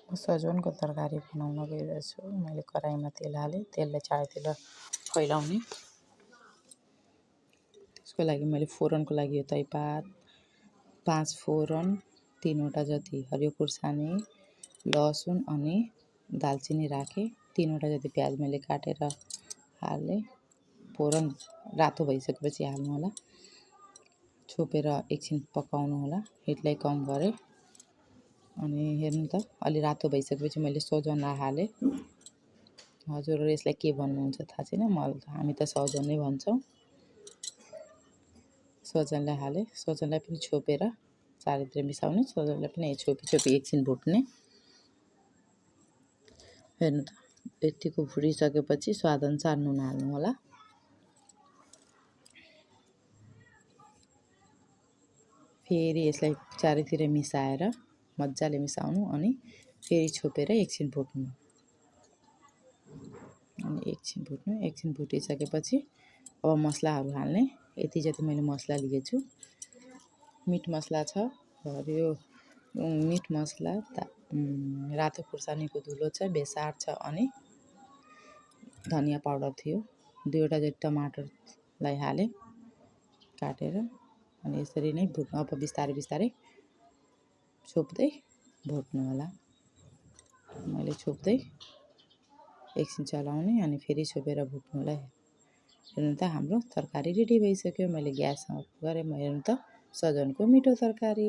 सजनको तरकारी बनाउन गइरहेछु। मैले कराईमा तेल हालेँ। तेललाई चारैतिर फैलाउने। त्यसको लागि मैले फोरनको लागि यो तेजपात, 5 फोरन, 3वटा जति हरियो खुर्सानी, लसुन अनि दालचिनी राखेँ। 3वटा जति प्याज मैले काटेर हालेँ। फोरन रातो भइसकेपछि हाल्नु होला। छोपेर एकछिन पकाउनु होला। हिटलाई कम गरेँ। अनि हेर्नु त अलि रातो भइसकेपछि मैले सजना हालेँ। हजुर यसलाई के भन्नुहुन्छ थाहा छैन, हामी त सजन नै भन्छौँ। सजनलाई हालेँ। सजनलाई पनि छोपेर चारैतिर मिसाउने। सजनलाई पनि छोपी एकछिन भुट्ने। हेर्नु त यतिको भुटिसकेपछि स्वादअनुसार नुन हाल्नु होला। फेरि यसलाई चारैतिर मिसाएर मजाले मिसाउनु अनि फेरि छोपेर एकछिन भुट्नु। अनि एकछिन भुटिसकेपछि अब मसलाहरू हाल्ने। यति जति मैले मसला लिएछु। मिट मसला छ, हरियो मिट मसला, रातो खुर्सानीको धुलो छ, बेसार छ अनि धनिया पाउडर थियो। 2वटा जति टमाटरलाई हालेँ काटेर। अनि यसरी नै भुट्नु। अब बिस्तारै छोप्दै भुट्नु होला। मैले छोप्दै एकछिन चलाउने अनि फेरि छोपेर भुट्नु होला। हेर्नु त हाम्रो तरकारी रेडी भइसक्यो। मैले ग्यास अफ गरेँ। हेर्नु त सजनको मिठो तरकारी।